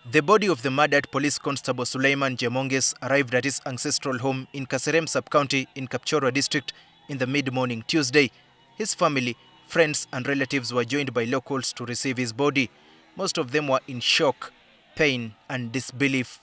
The body of the murdered police constable Suleiman Chemonges arrived at his ancestral home in Kaserem sub-county in Kapchorwa district in the mid-morning Tuesday. His family, friends and relatives were joined by locals to receive his body. Most of them were in shock, pain and disbelief.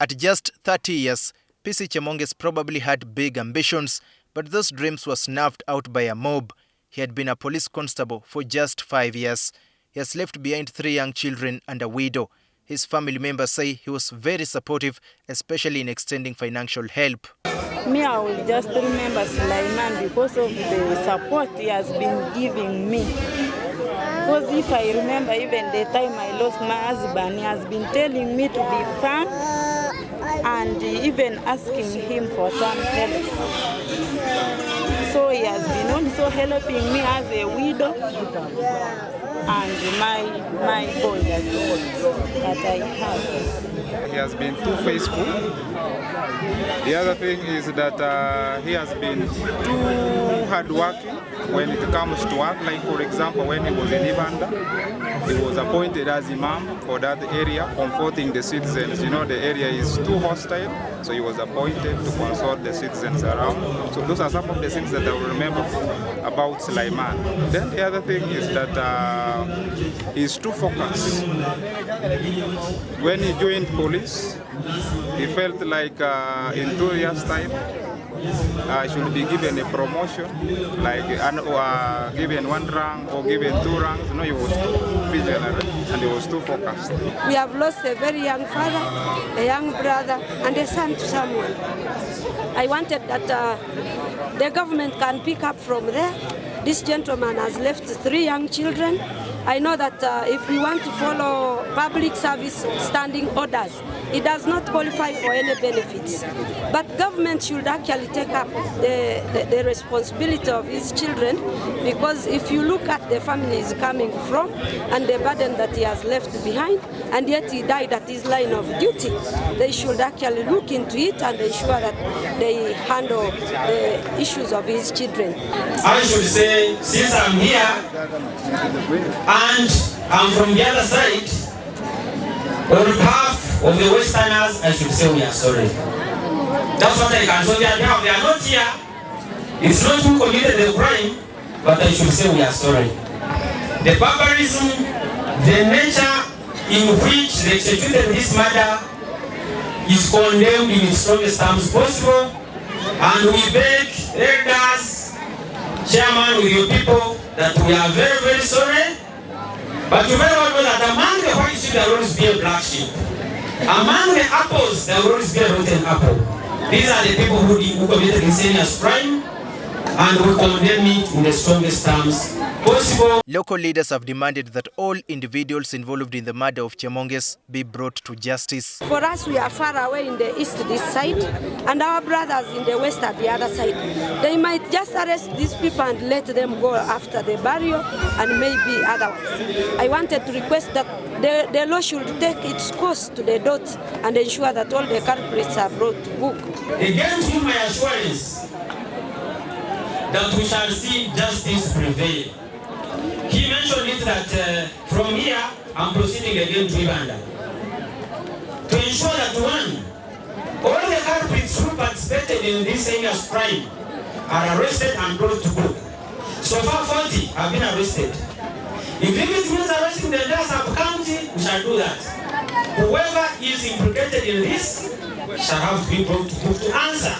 At just 30 years, PC Chemonges probably had big ambitions, but those dreams were snuffed out by a mob. He had been a police constable for just 5 years. He has left behind 3 young children and a widow. His family members say he was very supportive, especially in extending financial help. Me, I will just remember Sulaiman because of the support he has been giving me. Because if I remember even the time I lost my husband, he has been telling me to be firm and even asking him for some help. So he has been also helping me as a widow and my boy that I have. He has been too faithful. The other thing is that he has been too hardworking when it comes to work. Like for example, when he was in Ibanda, he was appointed as Imam for that area, comforting the citizens. You know, the area is too hostile, so he was appointed to consult the citizens around. So those are some of the things that I will remember about Sulaiman. Then the other thing is that he's too focused. When he joined police, he felt like in 2 years' time, should be given a promotion, like given 1 rank or given 2 ranks. No, he was too visionary and he was too focused. We have lost a very young father, a young brother, and a son to someone. I wanted that the government can pick up from there. This gentleman has left 3 young children. I know that if we want to follow public service standing orders, it does not qualify for any benefits. But government should actually take up the responsibility of his children, because if you look at the family he's coming from and the burden that he has left behind, and yet he died at his line of duty, they should actually look into it and ensure that they handle the issues of his children. I should say, since I'm here and I'm from the other side, on behalf of the Westerners, I should say we are sorry. That's what I can say. They are not here. It's not who committed the crime, but I should say we are sorry. The barbarism, the nature in which they executed this murder is condemned in its strongest terms possible, and we beg elders, chairman, with your people, that we are very, very sorry. But you very well know that among the white sheep there will always be a black sheep. Among the apples there will always be a rotten apple. These are the people who committed this heinous crime, and we condemn it in the strongest terms possible. Local leaders have demanded that all individuals involved in the murder of Chemonges be brought to justice. For us, we are far away in the east this side, and our brothers in the west at the other side. They might just arrest these people and let them go after the burial and maybe otherwise. I wanted to request that the law should take its course to the dot and ensure that all the culprits are brought to book. Again, to my assurance that we shall see justice prevail. He mentioned it that from here I'm proceeding again to Ibanda to ensure that all the culprits who participated in this heinous crime are arrested and brought to book. So far 40 have been arrested. If it means arresting the entire sub-county, we shall do that. Whoever is implicated in this shall have to be brought to book to answer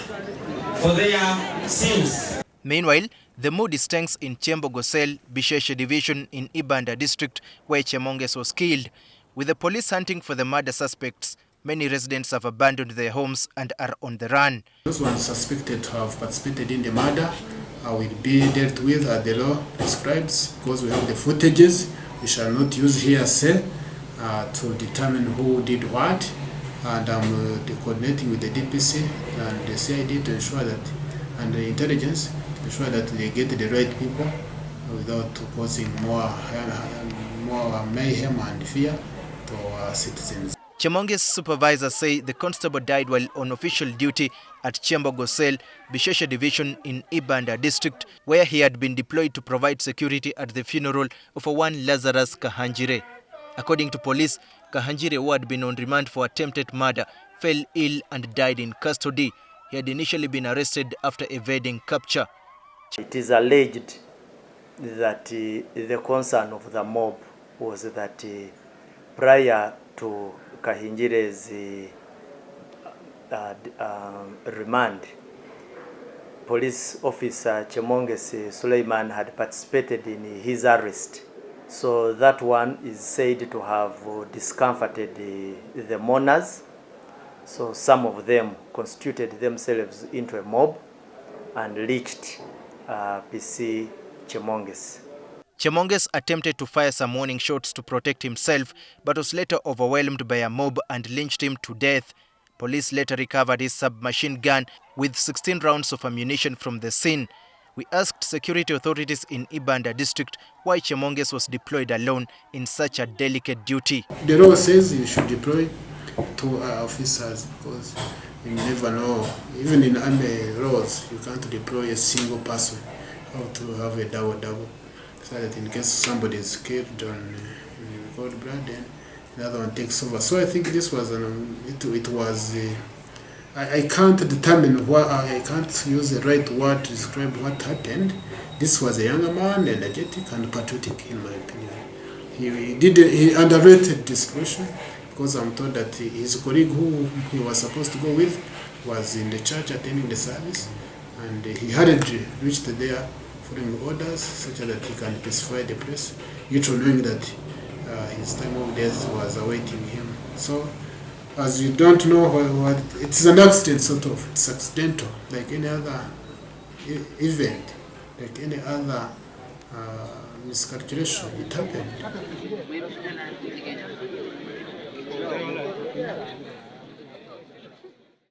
for their sins. Meanwhile, the mood is tense in Chemonges Bisheshe division in Ibanda district, where Chemonges was killed. With the police hunting for the murder suspects, many residents have abandoned their homes and are on the run. Those ones suspected to have participated in the murder will be dealt with as the law prescribes, because we have the footages. We shall not use hearsay to determine who did what, and I'm coordinating with the DPC and the CID to ensure that, and the intelligence, to ensure that they get the right people without causing more mayhem and fear to our citizens. Chemonges supervisors say the constable died while on official duty at Chemonges, Bisheshe Division in Ibanda district, where he had been deployed to provide security at the funeral of one Lazarus Kahanjire. According to police, Kahanjire, who had been on remand for attempted murder, fell ill and died in custody. He had initially been arrested after evading capture. It is alleged that the concern of the mob was that prior to Kahinjire's remand, police officer Chemonges Suleiman had participated in his arrest. So that one is said to have discomforted the mourners. So some of them constituted themselves into a mob and reached PC Chemonges. Chemonges attempted to fire some warning shots to protect himself, but was later overwhelmed by a mob and lynched him to death. Police later recovered his submachine gun with 16 rounds of ammunition from the scene. We asked security authorities in Ibanda district why Chemonges was deployed alone in such a delicate duty. The law says you should deploy 2 officers because you never know. Even in army laws, you can't deploy a single person. You have to have a double. So that in case somebody is killed on cold blood, then another one takes over. So I think this was I can't determine what, I can't use the right word to describe what happened. This was a younger man, energetic and patriotic, in my opinion. He underrated the situation because I'm told that his colleague who he was supposed to go with was in the church attending the service, and he hadn't reached there following orders such that he can pacify the place, yet knowing that his time of death was awaiting him. So, as you don't know what it's an accident, sort of. It's accidental, like any other event, like any other miscalculation. It happened.